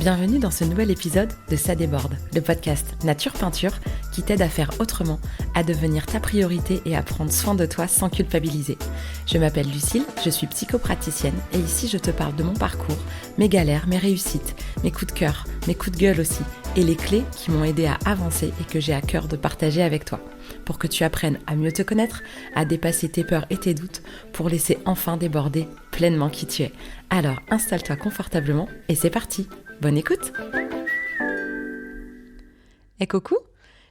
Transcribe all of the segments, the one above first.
Bienvenue dans ce nouvel épisode de Ça déborde, le podcast Nature Peinture qui t'aide à faire autrement, à devenir ta priorité et à prendre soin de toi sans culpabiliser. Je m'appelle Lucille, je suis psychopraticienne et ici je te parle de mon parcours, mes galères, mes réussites, mes coups de cœur, mes coups de gueule aussi et les clés qui m'ont aidé à avancer et que j'ai à cœur de partager avec toi. Pour que tu apprennes à mieux te connaître, à dépasser tes peurs et tes doutes, pour laisser enfin déborder pleinement qui tu es. Alors installe-toi confortablement et c'est parti. Bonne écoute! Et coucou!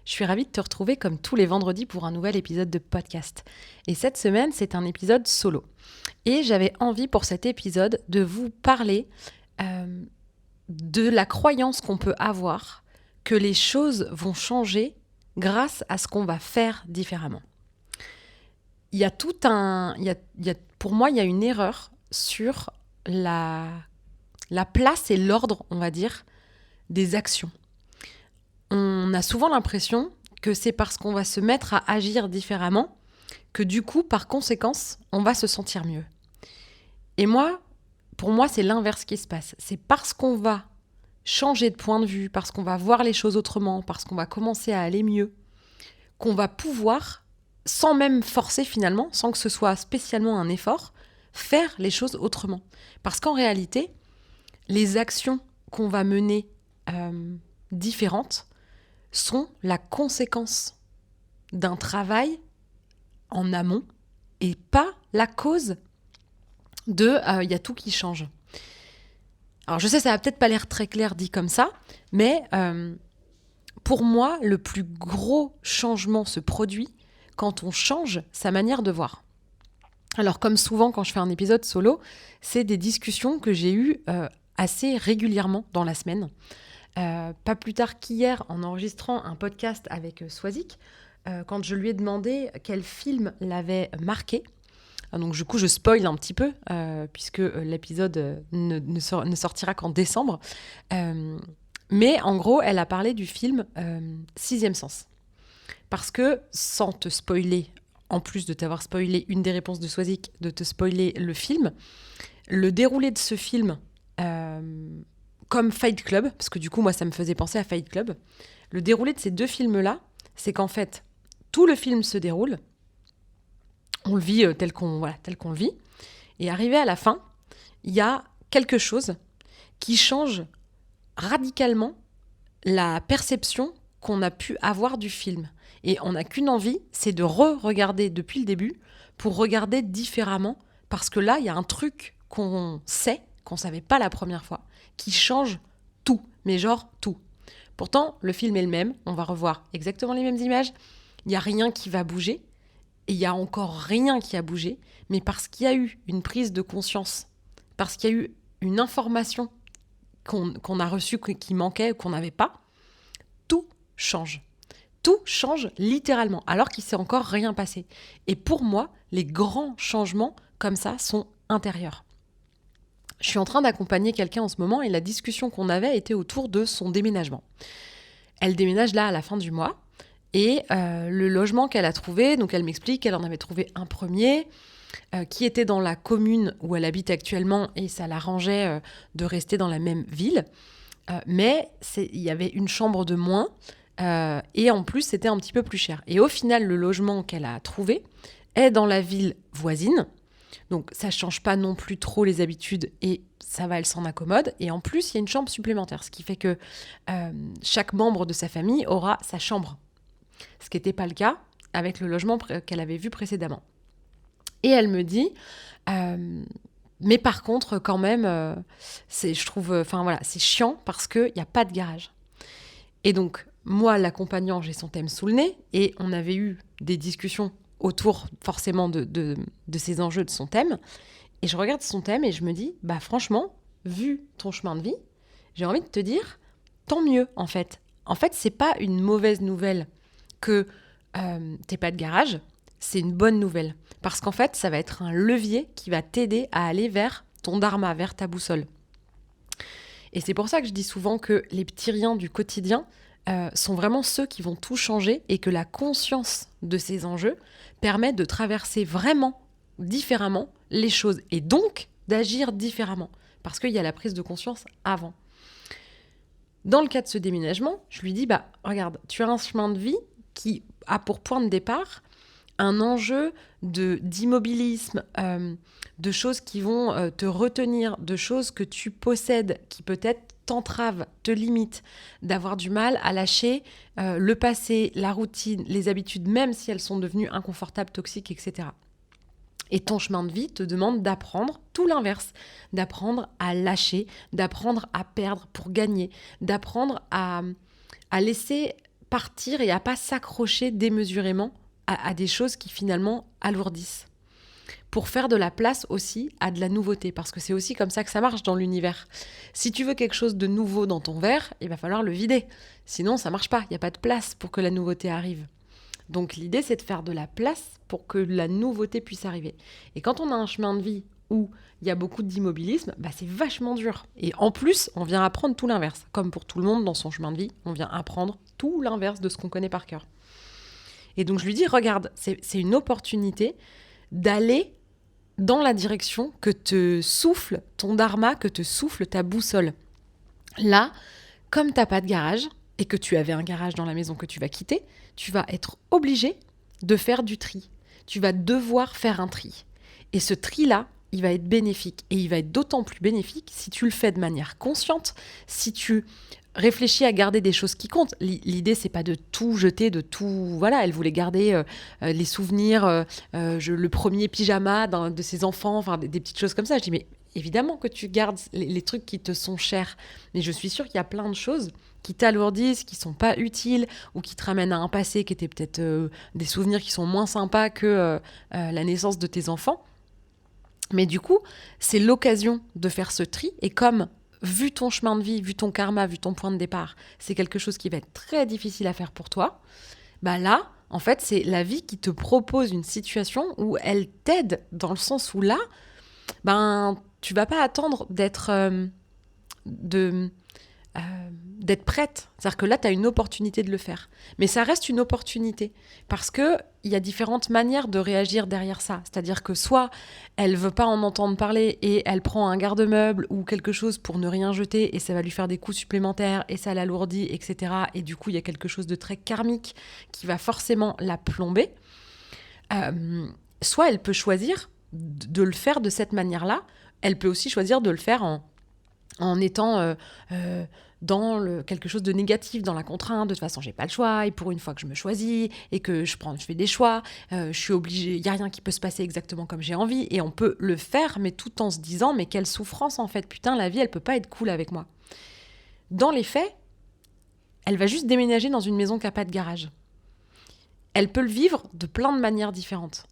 Je suis ravie de te retrouver comme tous les vendredis pour un nouvel épisode de podcast. Et cette semaine, c'est un épisode solo. Et j'avais envie pour cet épisode de vous parler de la croyance qu'on peut avoir que les choses vont changer grâce à ce qu'on va faire différemment. Pour moi, il y a une erreur sur la place et l'ordre, on va dire, des actions. On a souvent l'impression que c'est parce qu'on va se mettre à agir différemment que du coup, par conséquence, on va se sentir mieux. Et pour moi, c'est l'inverse qui se passe. C'est parce qu'on va changer de point de vue, parce qu'on va voir les choses autrement, parce qu'on va commencer à aller mieux, qu'on va pouvoir, sans même forcer finalement, sans que ce soit spécialement un effort, faire les choses autrement. Parce qu'en réalité, les actions qu'on va mener différentes sont la conséquence d'un travail en amont et pas la cause de y a tout qui change. Alors je sais, ça va peut-être pas l'air très clair dit comme ça, mais pour moi, le plus gros changement se produit quand on change sa manière de voir. Alors comme souvent quand je fais un épisode solo, c'est des discussions que j'ai eues assez régulièrement dans la semaine. Pas plus tard qu'hier, en enregistrant un podcast avec Swazik, quand je lui ai demandé quel film l'avait marqué. Donc du coup, je spoil un petit peu, puisque l'épisode ne sortira qu'en décembre. Mais en gros, elle a parlé du film Sixième Sens. Parce que, sans te spoiler, en plus de t'avoir spoilé une des réponses de Swazik, de te spoiler le film, le déroulé de ce film, comme Fight Club, parce que du coup, moi, ça me faisait penser à Fight Club, le déroulé de ces deux films-là, c'est qu'en fait, tout le film se déroule, on le vit tel qu'on le vit, et arrivé à la fin, il y a quelque chose qui change radicalement la perception qu'on a pu avoir du film. Et on n'a qu'une envie, c'est de re-regarder depuis le début pour regarder différemment, parce que là, il y a un truc qu'on sait, qu'on ne savait pas la première fois, qui change tout, mais genre tout. Pourtant, le film est le même, on va revoir exactement les mêmes images, il n'y a rien qui va bouger, et il n'y a encore rien qui a bougé, mais parce qu'il y a eu une prise de conscience, parce qu'il y a eu une information qu'on a reçue, qui manquait, qu'on n'avait pas, tout change. Tout change littéralement, alors qu'il ne s'est encore rien passé. Et pour moi, les grands changements comme ça sont intérieurs. Je suis en train d'accompagner quelqu'un en ce moment et la discussion qu'on avait était autour de son déménagement. Elle déménage là à la fin du mois et le logement qu'elle a trouvé, donc elle m'explique qu'elle en avait trouvé un premier qui était dans la commune où elle habite actuellement et ça l'arrangeait de rester dans la même ville. Mais il y avait une chambre de moins et en plus c'était un petit peu plus cher. Et au final, le logement qu'elle a trouvé est dans la ville voisine. Donc ça ne change pas non plus trop les habitudes et ça va, elle s'en accommode. Et en plus, il y a une chambre supplémentaire, ce qui fait que chaque membre de sa famille aura sa chambre. Ce qui n'était pas le cas avec le logement qu'elle avait vu précédemment. Et elle me dit, mais par contre, quand même, c'est chiant parce qu'il n'y a pas de garage. Et donc, moi, l'accompagnant, j'ai son thème sous le nez et on avait eu des discussions autour forcément de ces enjeux de son thème. Et je regarde son thème et je me dis, franchement, vu ton chemin de vie, j'ai envie de te dire, tant mieux en fait. En fait, c'est pas une mauvaise nouvelle que t'aies pas de garage, c'est une bonne nouvelle. Parce qu'en fait, ça va être un levier qui va t'aider à aller vers ton dharma, vers ta boussole. Et c'est pour ça que je dis souvent que les petits riens du quotidien sont vraiment ceux qui vont tout changer et que la conscience de ces enjeux permet de traverser vraiment différemment les choses et donc d'agir différemment parce qu'il y a la prise de conscience avant. Dans le cas de ce déménagement, je lui dis, regarde, tu as un chemin de vie qui a pour point de départ un enjeu d'immobilisme, de choses qui vont te retenir, de choses que tu possèdes, qui peut-être t'entravent, te limitent, d'avoir du mal à lâcher le passé, la routine, les habitudes, même si elles sont devenues inconfortables, toxiques, etc. Et ton chemin de vie te demande d'apprendre tout l'inverse, d'apprendre à lâcher, d'apprendre à perdre pour gagner, d'apprendre à laisser partir et à pas s'accrocher démesurément à des choses qui finalement alourdissent. Pour faire de la place aussi à de la nouveauté, parce que c'est aussi comme ça que ça marche dans l'univers. Si tu veux quelque chose de nouveau dans ton verre, il va falloir le vider. Sinon, ça marche pas, il n'y a pas de place pour que la nouveauté arrive. Donc l'idée, c'est de faire de la place pour que la nouveauté puisse arriver. Et quand on a un chemin de vie où il y a beaucoup d'immobilisme, c'est vachement dur. Et en plus, on vient apprendre tout l'inverse. Comme pour tout le monde dans son chemin de vie, on vient apprendre tout l'inverse de ce qu'on connaît par cœur. Et donc je lui dis, regarde, c'est une opportunité d'aller dans la direction que te souffle ton dharma, que te souffle ta boussole. Là, comme t'as pas de garage, et que tu avais un garage dans la maison que tu vas quitter, tu vas être obligé de faire du tri. Tu vas devoir faire un tri. Et ce tri-là, il va être bénéfique. Et il va être d'autant plus bénéfique si tu le fais de manière consciente, si tu réfléchis à garder des choses qui comptent. L'idée, c'est pas de tout jeter, de tout... Voilà, elle voulait garder les souvenirs, le premier pyjama de ses enfants, enfin des petites choses comme ça. Je dis, mais évidemment que tu gardes les trucs qui te sont chers. Mais je suis sûre qu'il y a plein de choses qui t'alourdissent, qui sont pas utiles, ou qui te ramènent à un passé qui était peut-être des souvenirs qui sont moins sympas que la naissance de tes enfants. Mais du coup, c'est l'occasion de faire ce tri. Et comme, vu ton chemin de vie, vu ton karma, vu ton point de départ, c'est quelque chose qui va être très difficile à faire pour toi, là, en fait, c'est la vie qui te propose une situation où elle t'aide, dans le sens où là, tu vas pas attendre d'être prête. C'est-à-dire que là, tu as une opportunité de le faire. Mais ça reste une opportunité parce qu'il y a différentes manières de réagir derrière ça. C'est-à-dire que soit elle veut pas en entendre parler et elle prend un garde-meuble ou quelque chose pour ne rien jeter et ça va lui faire des coûts supplémentaires et ça l'alourdit, etc. Et du coup, il y a quelque chose de très karmique qui va forcément la plomber. Soit elle peut choisir de le faire de cette manière-là. Elle peut aussi choisir de le faire en étant dans quelque chose de négatif, dans la contrainte. De toute façon, j'ai pas le choix. Et pour une fois que je me choisis et que je fais des choix, je suis obligée. Il y a rien qui peut se passer exactement comme j'ai envie. Et on peut le faire, mais tout en se disant, mais quelle souffrance en fait. Putain, la vie, elle peut pas être cool avec moi. Dans les faits, elle va juste déménager dans une maison qui a pas de garage. Elle peut le vivre de plein de manières différentes.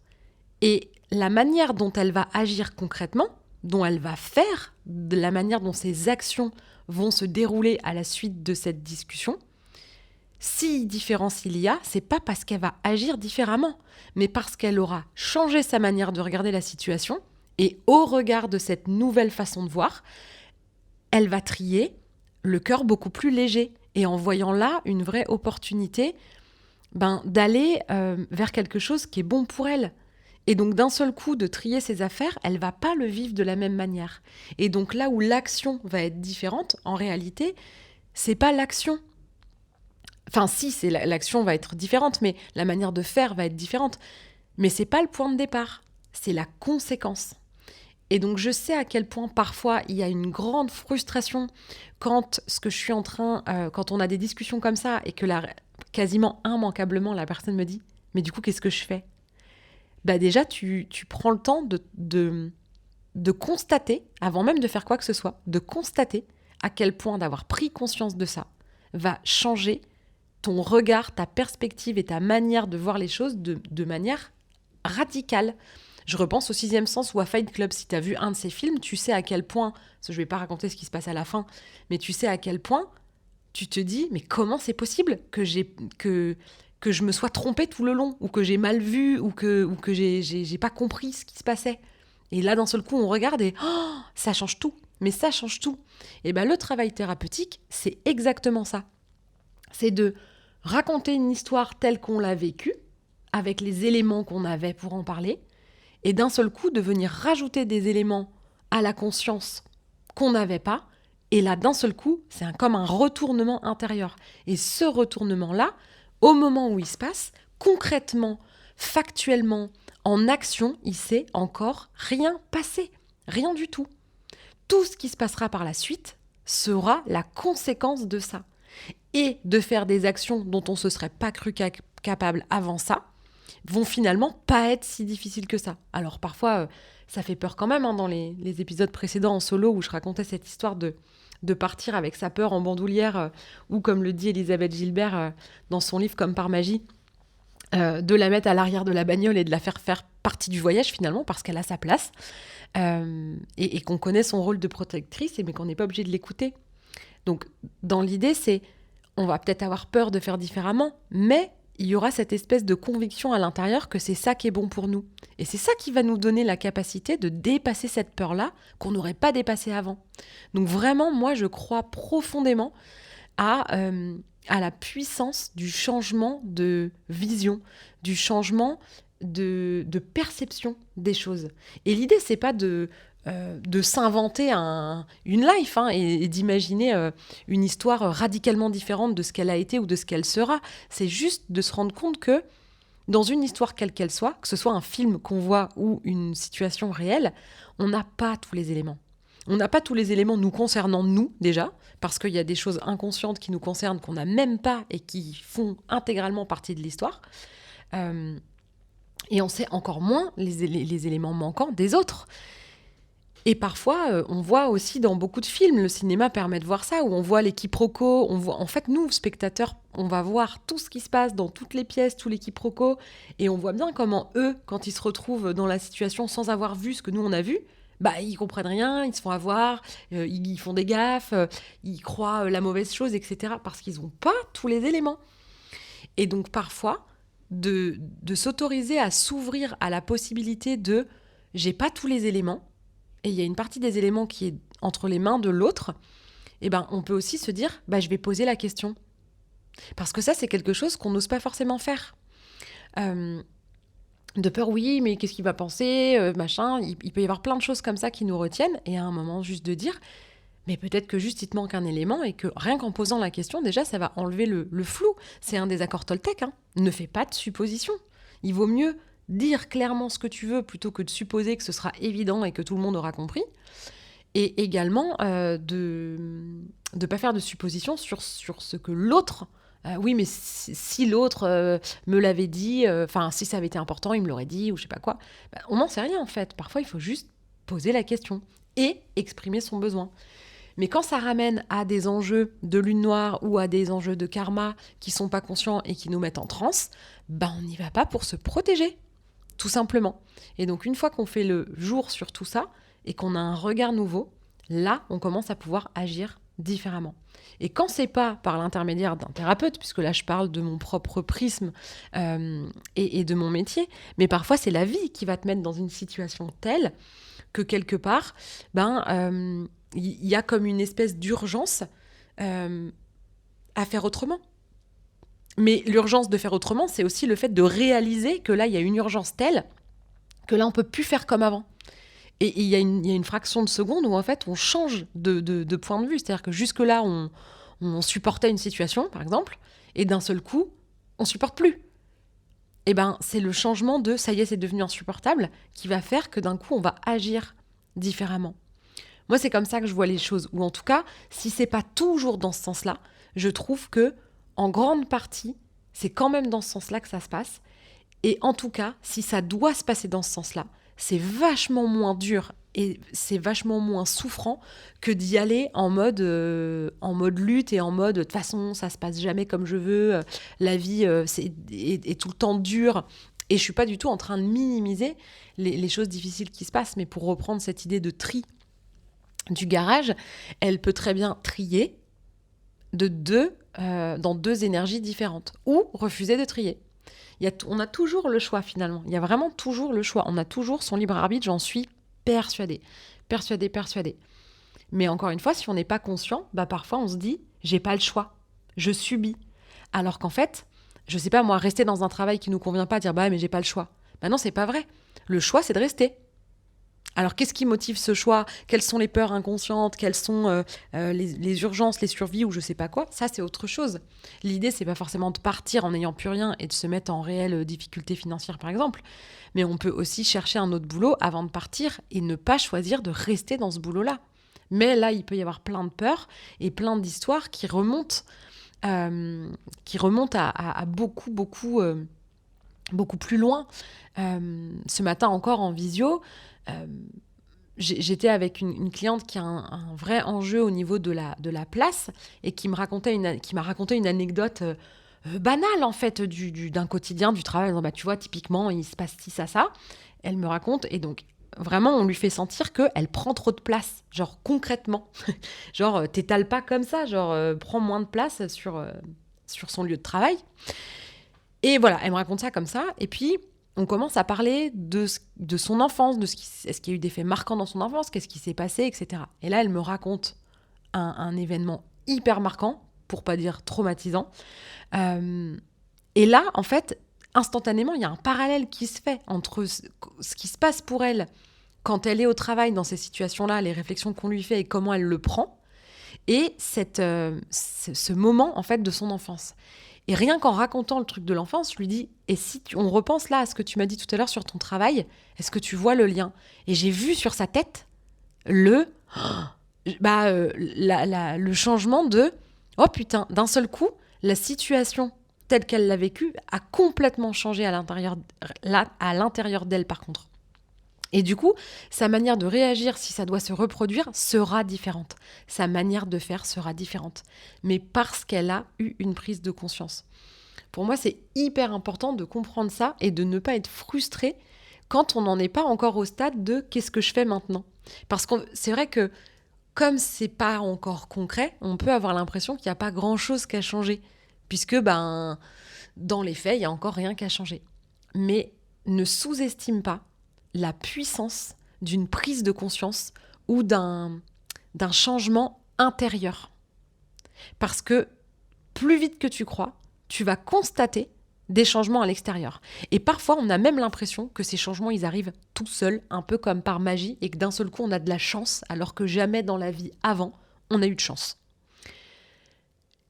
Et la manière dont elle va agir concrètement, dont elle va faire, de la manière dont ses actions vont se dérouler à la suite de cette discussion, si différence il y a, c'est pas parce qu'elle va agir différemment, mais parce qu'elle aura changé sa manière de regarder la situation, et au regard de cette nouvelle façon de voir, elle va trier le cœur beaucoup plus léger, et en voyant là une vraie opportunité d'aller vers quelque chose qui est bon pour elle. Et donc, d'un seul coup, de trier ses affaires, elle va pas le vivre de la même manière. Et donc, là où l'action va être différente, en réalité, c'est pas l'action. Enfin, si, l'action va être différente, mais la manière de faire va être différente. Mais c'est pas le point de départ, c'est la conséquence. Et donc, je sais à quel point, parfois, il y a une grande frustration quand quand on a des discussions comme ça et que quasiment immanquablement, la personne me dit « Mais du coup, qu'est-ce que je fais ?» Déjà, tu prends le temps de constater, avant même de faire quoi que ce soit, de constater à quel point d'avoir pris conscience de ça va changer ton regard, ta perspective et ta manière de voir les choses de manière radicale. Je repense au 6e sens ou à Fight Club. Si tu as vu un de ces films, tu sais à quel point, parce que je ne vais pas raconter ce qui se passe à la fin, mais tu sais à quel point tu te dis, mais comment c'est possible que je me sois trompée tout le long, ou que j'ai mal vu, ou que j'ai pas compris ce qui se passait. Et là, d'un seul coup, on regarde et ça change tout. Mais ça change tout. Et le travail thérapeutique, c'est exactement ça. C'est de raconter une histoire telle qu'on l'a vécue, avec les éléments qu'on avait pour en parler, et d'un seul coup, de venir rajouter des éléments à la conscience qu'on n'avait pas, Et là, d'un seul coup, c'est comme un retournement intérieur. Et ce retournement-là, au moment où il se passe, concrètement, factuellement, en action, il s'est encore rien passé. Rien du tout. Tout ce qui se passera par la suite sera la conséquence de ça. Et de faire des actions dont on ne se serait pas cru capable avant ça, vont finalement pas être si difficiles que ça. Alors parfois, ça fait peur quand même, dans les épisodes précédents en solo où je racontais cette histoire de partir avec sa peur en bandoulière, ou comme le dit Elisabeth Gilbert dans son livre Comme par magie, de la mettre à l'arrière de la bagnole et de la faire partie du voyage finalement, parce qu'elle a sa place, et qu'on connaît son rôle de protectrice, mais qu'on n'est pas obligé de l'écouter. Donc dans l'idée, c'est, on va peut-être avoir peur de faire différemment, mais il y aura cette espèce de conviction à l'intérieur que c'est ça qui est bon pour nous. Et c'est ça qui va nous donner la capacité de dépasser cette peur-là qu'on n'aurait pas dépassée avant. Donc vraiment, moi, je crois profondément à la puissance du changement de vision, du changement de perception des choses. Et l'idée, c'est pas de s'inventer une life, et d'imaginer une histoire radicalement différente de ce qu'elle a été ou de ce qu'elle sera. C'est juste de se rendre compte que dans une histoire quelle qu'elle soit, que ce soit un film qu'on voit ou une situation réelle, on n'a pas tous les éléments. On n'a pas tous les éléments nous concernant, nous, déjà, parce qu'il y a des choses inconscientes qui nous concernent, qu'on n'a même pas et qui font intégralement partie de l'histoire. Et on sait encore moins les éléments manquants des autres. Et parfois, on voit aussi dans beaucoup de films, le cinéma permet de voir ça, où on voit les quiproquos, en fait, nous, spectateurs, on va voir tout ce qui se passe dans toutes les pièces, tous les quiproquos, et on voit bien comment eux, quand ils se retrouvent dans la situation sans avoir vu ce que nous, on a vu, ils comprennent rien, ils se font avoir, ils font des gaffes, ils croient la mauvaise chose, etc., parce qu'ils n'ont pas tous les éléments. Et donc, parfois, de s'autoriser à s'ouvrir à la possibilité de « j'ai pas tous les éléments », et il y a une partie des éléments qui est entre les mains de l'autre, on peut aussi se dire je vais poser la question. Parce que ça, c'est quelque chose qu'on n'ose pas forcément faire. De peur, oui, mais qu'est-ce qu'il va penser, machin. Il peut y avoir plein de choses comme ça qui nous retiennent, et à un moment, juste de dire mais peut-être que juste il te manque un élément, et que rien qu'en posant la question, déjà, ça va enlever le flou. C'est un des accords Toltec. Ne fais pas de suppositions. Il vaut mieux dire clairement ce que tu veux plutôt que de supposer que ce sera évident et que tout le monde aura compris. Et également de ne pas faire de suppositions sur ce que l'autre... oui, mais si l'autre me l'avait dit, si ça avait été important, il me l'aurait dit, ou je sais pas quoi. On n'en sait rien en fait. Parfois, il faut juste poser la question et exprimer son besoin. Mais quand ça ramène à des enjeux de lune noire ou à des enjeux de karma qui sont pas conscients et qui nous mettent en transe, on n'y va pas pour se protéger. Tout simplement. Et donc, une fois qu'on fait le jour sur tout ça et qu'on a un regard nouveau, là, on commence à pouvoir agir différemment. Et quand c'est pas par l'intermédiaire d'un thérapeute, puisque là, je parle de mon propre prisme et de mon métier, mais parfois, c'est la vie qui va te mettre dans une situation telle que quelque part, y a comme une espèce d'urgence à faire autrement. Mais l'urgence de faire autrement, c'est aussi le fait de réaliser que là, il y a une urgence telle que là, on ne peut plus faire comme avant. Et il y a une fraction de seconde où, en fait, on change de point de vue. C'est-à-dire que jusque-là, on supportait une situation, par exemple, et d'un seul coup, on ne supporte plus. Et c'est le changement de « ça y est, c'est devenu insupportable » qui va faire que d'un coup, on va agir différemment. Moi, c'est comme ça que je vois les choses. Ou en tout cas, si c'est pas toujours dans ce sens-là, je trouve que en grande partie, c'est quand même dans ce sens-là que ça se passe. Et en tout cas, si ça doit se passer dans ce sens-là, c'est vachement moins dur et c'est vachement moins souffrant que d'y aller en mode lutte et en mode de toute façon, ça se passe jamais comme je veux, la vie est tout le temps dure. Et je suis pas du tout en train de minimiser les choses difficiles qui se passent. Mais pour reprendre cette idée de tri du garage, elle peut très bien trier dans deux énergies différentes ou refuser de trier. On a toujours le choix finalement. Il y a vraiment toujours le choix. On a toujours son libre arbitre, j'en suis persuadée. Mais encore une fois, si on n'est pas conscient, parfois on se dit « j'ai pas le choix, je subis ». Alors qu'en fait, je sais pas moi, rester dans un travail qui nous convient pas, dire « mais j'ai pas le choix ». Non, c'est pas vrai. Le choix, c'est de rester. Alors, qu'est-ce qui motive ce choix? Quelles sont les peurs inconscientes? Quelles sont les urgences, les survies ou je sais pas quoi? Ça, c'est autre chose. L'idée, c'est pas forcément de partir en n'ayant plus rien et de se mettre en réelle difficulté financière, par exemple. Mais on peut aussi chercher un autre boulot avant de partir et ne pas choisir de rester dans ce boulot-là. Mais là, il peut y avoir plein de peurs et plein d'histoires qui remontent à beaucoup, beaucoup, beaucoup plus loin. Ce matin encore en visio, euh, j'étais avec une cliente qui a un vrai enjeu au niveau de la place et qui m'a raconté une anecdote banale en fait d'un quotidien du travail. Bah, tu vois, typiquement, il se passe ci, ça. Elle me raconte et donc vraiment on lui fait sentir qu'elle prend trop de place, genre concrètement. Genre t'étales pas comme ça, genre prends moins de place sur son lieu de travail. Et voilà, elle me raconte ça comme ça. Et puis, on commence à parler de son enfance, est-ce qu'il y a eu des faits marquants dans son enfance, qu'est-ce qui s'est passé, etc. Et là, elle me raconte un événement hyper marquant, pour pas dire traumatisant. Et là, en fait, instantanément, il y a un parallèle qui se fait entre ce qui se passe pour elle quand elle est au travail dans ces situations-là, les réflexions qu'on lui fait et comment elle le prend, et ce moment, en fait, de son enfance. Et rien qu'en racontant le truc de l'enfance, je lui dis, et si on repense là à ce que tu m'as dit tout à l'heure sur ton travail, est-ce que tu vois le lien? Et j'ai vu sur sa tête le changement de, oh putain, d'un seul coup, la situation telle qu'elle l'a vécue a complètement changé à l'intérieur d'elle par contre. Et du coup, sa manière de réagir, si ça doit se reproduire, sera différente. Sa manière de faire sera différente. Mais parce qu'elle a eu une prise de conscience. Pour moi, c'est hyper important de comprendre ça et de ne pas être frustré quand on n'en est pas encore au stade de qu'est-ce que je fais maintenant. Parce que c'est vrai que comme c'est pas encore concret, on peut avoir l'impression qu'il n'y a pas grand-chose qu'à changer. Puisque dans les faits, il n'y a encore rien qu'à changer. Mais ne sous-estime pas la puissance d'une prise de conscience ou d'un changement intérieur. Parce que plus vite que tu crois, tu vas constater des changements à l'extérieur. Et parfois, on a même l'impression que ces changements, ils arrivent tout seuls, un peu comme par magie, et que d'un seul coup, on a de la chance, alors que jamais dans la vie avant, on a eu de chance.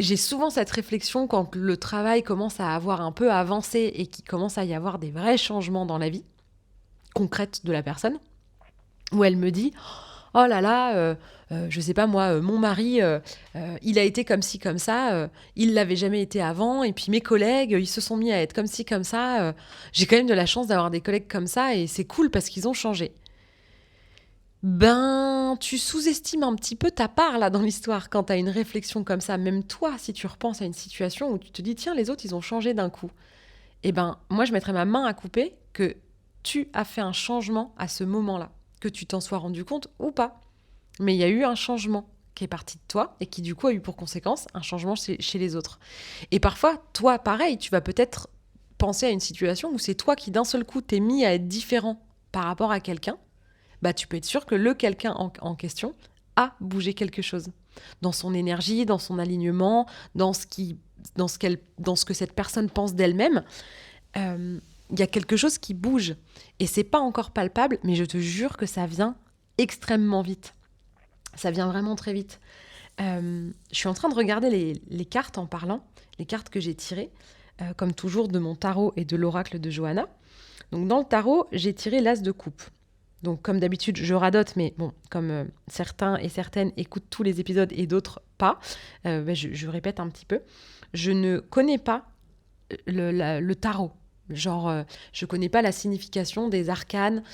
J'ai souvent cette réflexion quand le travail commence à avoir un peu avancé et qu'il commence à y avoir des vrais changements dans la vie concrète de la personne, où elle me dit « Oh là là, je sais pas moi, mon mari, il a été comme ci, comme ça, il l'avait jamais été avant, et puis mes collègues, ils se sont mis à être comme ci, comme ça. J'ai quand même de la chance d'avoir des collègues comme ça, et c'est cool parce qu'ils ont changé. » Tu sous-estimes un petit peu ta part là dans l'histoire quand tu as une réflexion comme ça. Même toi, si tu repenses à une situation où tu te dis « Tiens, les autres, ils ont changé d'un coup. » Moi, je mettrais ma main à couper que tu as fait un changement à ce moment-là, que tu t'en sois rendu compte ou pas. Mais il y a eu un changement qui est parti de toi et qui du coup a eu pour conséquence un changement chez les autres. Et parfois, toi, pareil, tu vas peut-être penser à une situation où c'est toi qui d'un seul coup t'es mis à être différent par rapport à quelqu'un. Tu peux être sûr que le quelqu'un en question a bougé quelque chose. Dans son énergie, dans son alignement, dans ce que cette personne pense d'elle-même. Il y a quelque chose qui bouge. Et c'est pas encore palpable, mais je te jure que ça vient extrêmement vite. Ça vient vraiment très vite. Je suis en train de regarder les cartes en parlant, les cartes que j'ai tirées, comme toujours de mon tarot et de l'oracle de Johanna. Donc dans le tarot, j'ai tiré l'as de coupe. Donc comme d'habitude, je radote, mais bon, comme certains et certaines écoutent tous les épisodes et d'autres pas, je répète un petit peu. Je ne connais pas le tarot. Genre, je connais pas la signification des arcanes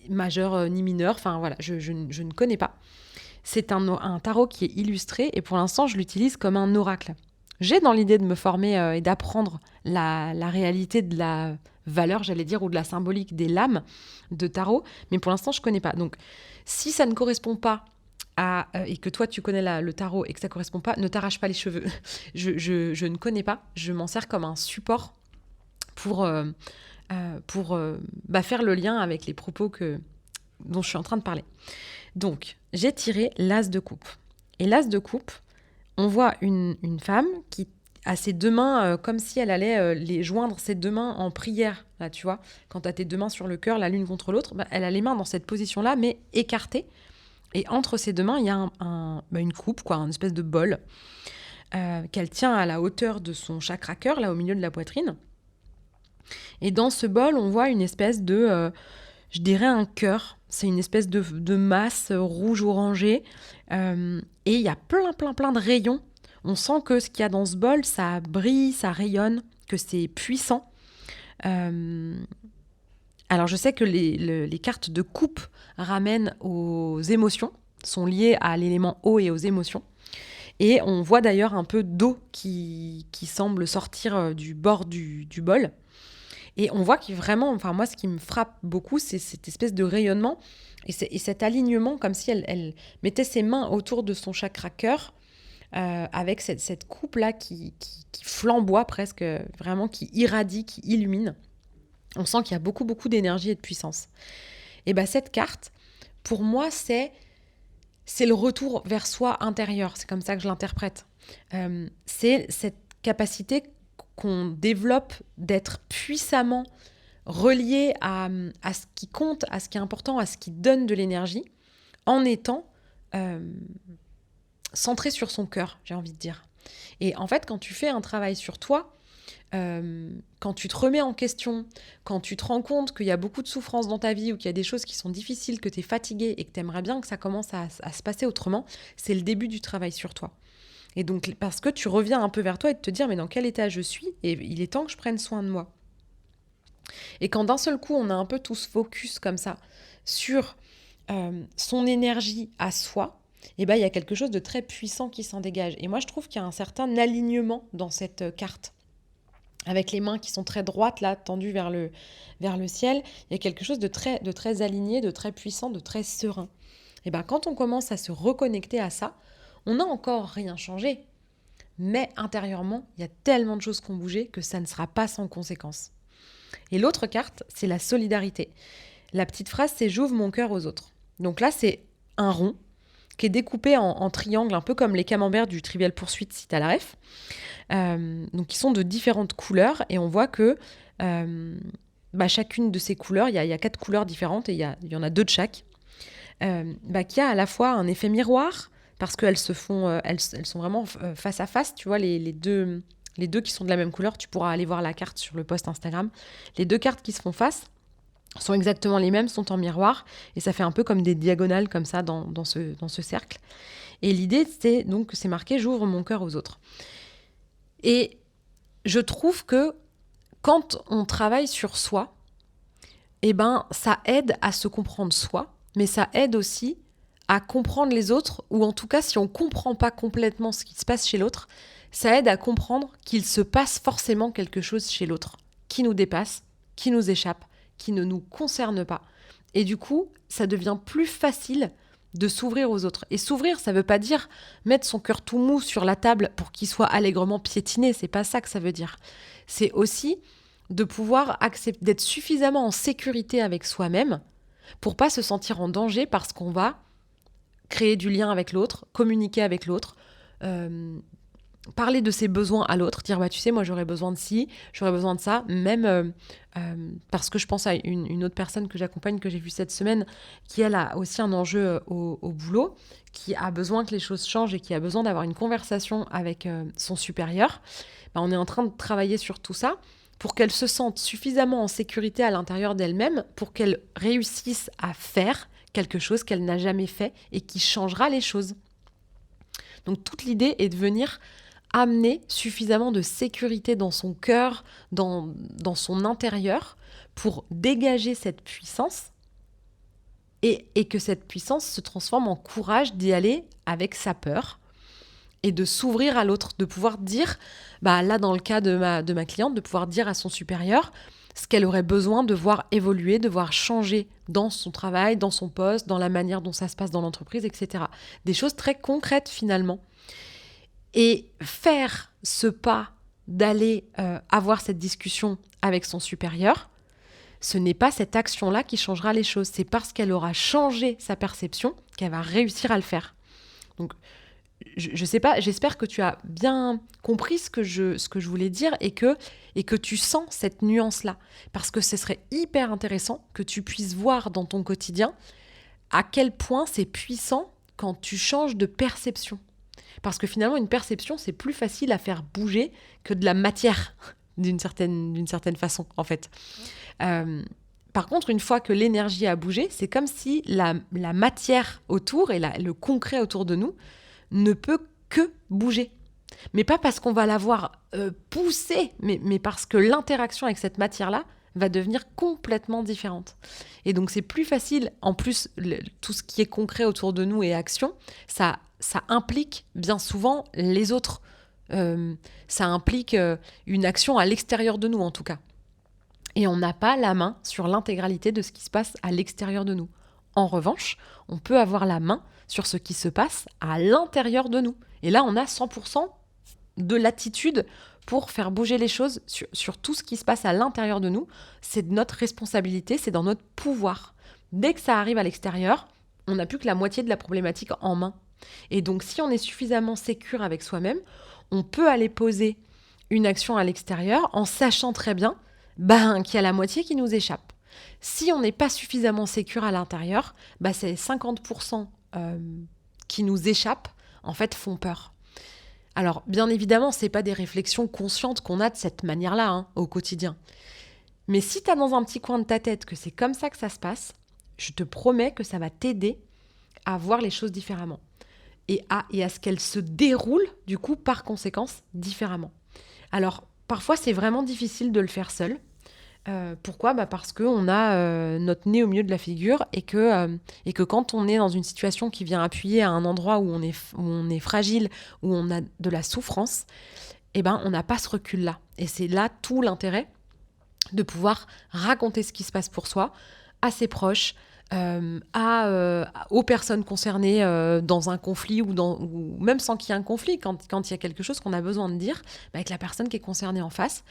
majeurs ni mineurs. Enfin voilà, je ne connais pas. C'est un tarot qui est illustré et pour l'instant, je l'utilise comme un oracle. J'ai dans l'idée de me former et d'apprendre la réalité de la valeur, j'allais dire, ou de la symbolique des lames de tarot, mais pour l'instant, je connais pas. Donc, si ça ne correspond pas et que toi, tu connais le tarot et que ça correspond pas, ne t'arrache pas les cheveux. Je ne connais pas. Je m'en sers comme un support pour faire le lien avec les propos dont je suis en train de parler. Donc, j'ai tiré l'as de coupe. Et l'as de coupe, on voit une femme qui a ses deux mains comme si elle allait les joindre, ses deux mains en prière. Là, tu vois, quand tu as tes deux mains sur le cœur, la l'une contre l'autre, elle a les mains dans cette position-là, mais écartées. Et entre ses deux mains, il y a une coupe, quoi, une espèce de bol qu'elle tient à la hauteur de son chakra cœur, là au milieu de la poitrine. Et dans ce bol, on voit une espèce de, je dirais un cœur. C'est une espèce de masse rouge-orangée. Et il y a plein de rayons. On sent que ce qu'il y a dans ce bol, ça brille, ça rayonne, que c'est puissant. Alors je sais que les cartes de coupe ramènent aux émotions, sont liées à l'élément eau et aux émotions. Et on voit d'ailleurs un peu d'eau qui semble sortir du bord du bol. Et on voit qu'il vraiment, enfin moi ce qui me frappe beaucoup, c'est cette espèce de rayonnement et cet alignement, comme si elle mettait ses mains autour de son chakra cœur, avec cette coupe-là qui flamboie presque, vraiment qui irradie, qui illumine. On sent qu'il y a beaucoup d'énergie et de puissance. Et bien cette carte, pour moi, c'est le retour vers soi intérieur. C'est comme ça que je l'interprète. C'est cette capacité qu'on développe d'être puissamment relié à ce qui compte, à ce qui est important, à ce qui donne de l'énergie, en étant centré sur son cœur, j'ai envie de dire. Et en fait, quand tu fais un travail sur toi, quand tu te remets en question, quand tu te rends compte qu'il y a beaucoup de souffrance dans ta vie ou qu'il y a des choses qui sont difficiles, que tu es fatigué et que tu aimerais bien que ça commence à se passer autrement, c'est le début du travail sur toi. Et donc, parce que tu reviens un peu vers toi et de te dire, mais dans quel état je suis ? Et il est temps que je prenne soin de moi. Et quand d'un seul coup, on a un peu tout ce focus comme ça sur son énergie à soi, et ben, il y a quelque chose de très puissant qui s'en dégage. Et moi, je trouve qu'il y a un certain alignement dans cette carte. Avec les mains qui sont très droites, là, tendues vers le ciel, il y a quelque chose de très aligné, de très puissant, de très serein. Et ben, quand on commence à se reconnecter à ça, on n'a encore rien changé. Mais intérieurement, il y a tellement de choses qui ont bougé que ça ne sera pas sans conséquence. Et l'autre carte, c'est la solidarité. La petite phrase, c'est « j'ouvre mon cœur aux autres ». Donc là, c'est un rond qui est découpé en triangles, un peu comme les camemberts du Trivial Pursuit, si tu as la ref. Donc, ils sont de différentes couleurs et on voit que chacune de ces couleurs, il y a 4 couleurs différentes et il y en a 2 de chaque, qui a à la fois un effet miroir, parce qu'elles elles sont vraiment face à face, tu vois, les deux qui sont de la même couleur, tu pourras aller voir la carte sur le post Instagram. Les 2 cartes qui se font face sont exactement les mêmes, sont en miroir, et ça fait un peu comme des diagonales comme ça dans ce cercle. Et l'idée, c'est donc que c'est marqué « j'ouvre mon cœur aux autres ». Et je trouve que quand on travaille sur soi, ça aide à se comprendre soi, mais ça aide aussi à comprendre les autres, ou en tout cas, si on ne comprend pas complètement ce qui se passe chez l'autre, ça aide à comprendre qu'il se passe forcément quelque chose chez l'autre, qui nous dépasse, qui nous échappe, qui ne nous concerne pas. Et du coup, ça devient plus facile de s'ouvrir aux autres. Et s'ouvrir, ça ne veut pas dire mettre son cœur tout mou sur la table pour qu'il soit allègrement piétiné, c'est pas ça que ça veut dire. C'est aussi de pouvoir accepter, d'être suffisamment en sécurité avec soi-même pour pas se sentir en danger parce qu'on va créer du lien avec l'autre, communiquer avec l'autre, parler de ses besoins à l'autre, dire tu sais, moi j'aurais besoin de ci, j'aurais besoin de ça, même parce que je pense à une autre personne que j'accompagne, que j'ai vue cette semaine, qui elle a aussi un enjeu au boulot, qui a besoin que les choses changent et qui a besoin d'avoir une conversation avec son supérieur. On est en train de travailler sur tout ça pour qu'elle se sente suffisamment en sécurité à l'intérieur d'elle-même, pour qu'elle réussisse à faire quelque chose qu'elle n'a jamais fait et qui changera les choses. Donc toute l'idée est de venir amener suffisamment de sécurité dans son cœur, dans son intérieur, pour dégager cette puissance et que cette puissance se transforme en courage d'y aller avec sa peur et de s'ouvrir à l'autre, de pouvoir dire, là dans le cas de ma cliente, de pouvoir dire à son supérieur ce qu'elle aurait besoin de voir évoluer, de voir changer dans son travail, dans son poste, dans la manière dont ça se passe dans l'entreprise, etc. Des choses très concrètes finalement. Et faire ce pas d'aller avoir cette discussion avec son supérieur, ce n'est pas cette action-là qui changera les choses. C'est parce qu'elle aura changé sa perception qu'elle va réussir à le faire. Donc, je sais pas, j'espère que tu as bien compris ce que je voulais dire et que tu sens cette nuance-là. Parce que ce serait hyper intéressant que tu puisses voir dans ton quotidien à quel point c'est puissant quand tu changes de perception. Parce que finalement, une perception, c'est plus facile à faire bouger que de la matière, d'une certaine façon, en fait. Par contre, une fois que l'énergie a bougé, c'est comme si la matière autour et le concret autour de nous ne peut que bouger. Mais pas parce qu'on va l'avoir poussée, mais parce que l'interaction avec cette matière-là va devenir complètement différente. Et donc c'est plus facile, en plus, tout ce qui est concret autour de nous et action, ça implique bien souvent les autres. Ça implique une action à l'extérieur de nous, en tout cas. Et on n'a pas la main sur l'intégralité de ce qui se passe à l'extérieur de nous. En revanche, on peut avoir la main sur ce qui se passe à l'intérieur de nous. Et là, on a 100% de latitude pour faire bouger les choses sur tout ce qui se passe à l'intérieur de nous. C'est de notre responsabilité, c'est dans notre pouvoir. Dès que ça arrive à l'extérieur, on n'a plus que la moitié de la problématique en main. Et donc, si on est suffisamment sécure avec soi-même, on peut aller poser une action à l'extérieur en sachant très bien qu'il y a la moitié qui nous échappe. Si on n'est pas suffisamment sécure à l'intérieur, ces 50% qui nous échappent, en fait, font peur. Alors, bien évidemment, ce n'est pas des réflexions conscientes qu'on a de cette manière-là au quotidien. Mais si tu as dans un petit coin de ta tête que c'est comme ça que ça se passe, je te promets que ça va t'aider à voir les choses différemment et à ce qu'elles se déroulent, du coup, par conséquence, différemment. Alors, parfois, c'est vraiment difficile de le faire seul. Pourquoi ? Parce qu'on a notre nez au milieu de la figure et que quand on est dans une situation qui vient appuyer à un endroit où on est fragile, où on a de la souffrance, on n'a pas ce recul-là. Et c'est là tout l'intérêt de pouvoir raconter ce qui se passe pour soi à ses proches, aux personnes concernées dans un conflit ou même sans qu'il y ait un conflit, quand il y a quelque chose qu'on a besoin de dire, avec la personne qui est concernée en face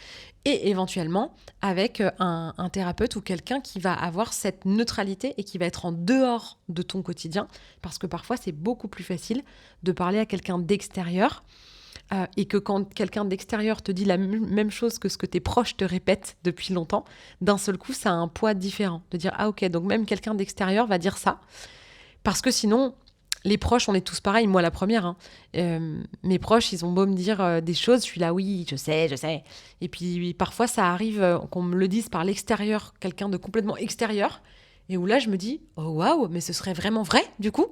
et éventuellement avec un thérapeute ou quelqu'un qui va avoir cette neutralité et qui va être en dehors de ton quotidien, parce que parfois c'est beaucoup plus facile de parler à quelqu'un d'extérieur et que quand quelqu'un d'extérieur te dit la même chose que ce que tes proches te répètent depuis longtemps, d'un seul coup, ça a un poids différent. De dire, ah ok, donc même quelqu'un d'extérieur va dire ça. Parce que sinon, les proches, on est tous pareils, moi la première. Mes proches, ils ont beau me dire des choses, je suis là, oui, je sais. Et puis parfois, ça arrive qu'on me le dise par l'extérieur, quelqu'un de complètement extérieur. Et où là, je me dis, oh waouh, mais ce serait vraiment vrai, du coup.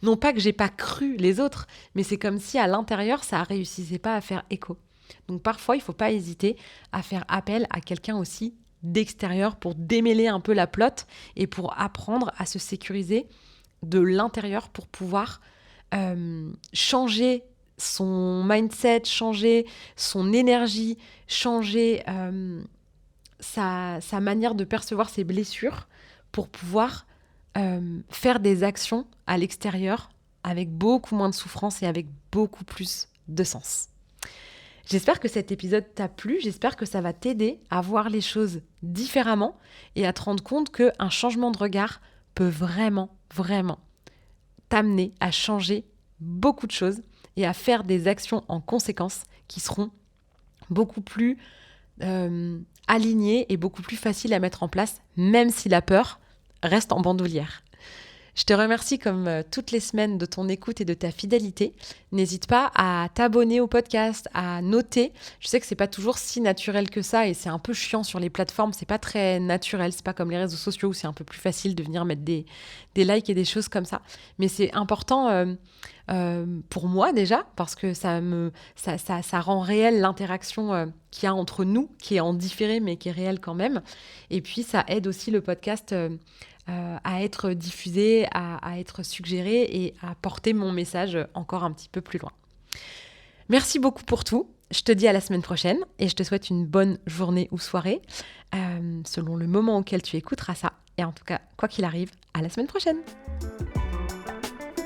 Non pas que j'ai pas cru les autres, mais c'est comme si à l'intérieur, ça réussissait pas à faire écho. Donc parfois, il faut pas hésiter à faire appel à quelqu'un aussi d'extérieur pour démêler un peu la plotte et pour apprendre à se sécuriser de l'intérieur pour pouvoir changer son mindset, changer son énergie, changer sa manière de percevoir ses blessures, pour pouvoir faire des actions à l'extérieur avec beaucoup moins de souffrance et avec beaucoup plus de sens. J'espère que cet épisode t'a plu, j'espère que ça va t'aider à voir les choses différemment et à te rendre compte qu'un changement de regard peut vraiment, vraiment t'amener à changer beaucoup de choses et à faire des actions en conséquence qui seront beaucoup plus alignées et beaucoup plus faciles à mettre en place, même si la peur reste en bandoulière. Je te remercie comme toutes les semaines de ton écoute et de ta fidélité. N'hésite pas à t'abonner au podcast, à noter. Je sais que c'est pas toujours si naturel que ça et c'est un peu chiant sur les plateformes. C'est pas très naturel. C'est pas comme les réseaux sociaux où c'est un peu plus facile de venir mettre des likes et des choses comme ça. Mais c'est important pour moi déjà parce que ça rend réelle l'interaction qu'il y a entre nous, qui est en différé mais qui est réelle quand même. Et puis ça aide aussi le podcast à être diffusé, à être suggéré et à porter mon message encore un petit peu plus loin. Merci beaucoup pour tout. Je te dis à la semaine prochaine et je te souhaite une bonne journée ou soirée selon le moment auquel tu écouteras ça. Et en tout cas, quoi qu'il arrive, à la semaine prochaine.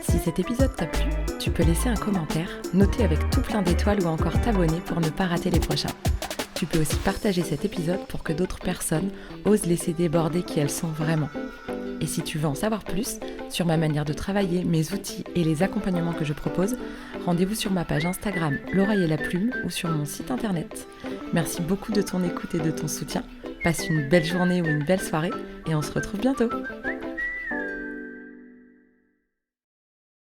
Si cet épisode t'a plu, tu peux laisser un commentaire, noter avec tout plein d'étoiles ou encore t'abonner pour ne pas rater les prochains. Tu peux aussi partager cet épisode pour que d'autres personnes osent laisser déborder qui elles sont vraiment. Et si tu veux en savoir plus sur ma manière de travailler, mes outils et les accompagnements que je propose, rendez-vous sur ma page Instagram L'Oreille et la Plume ou sur mon site internet. Merci beaucoup de ton écoute et de ton soutien. Passe une belle journée ou une belle soirée et on se retrouve bientôt.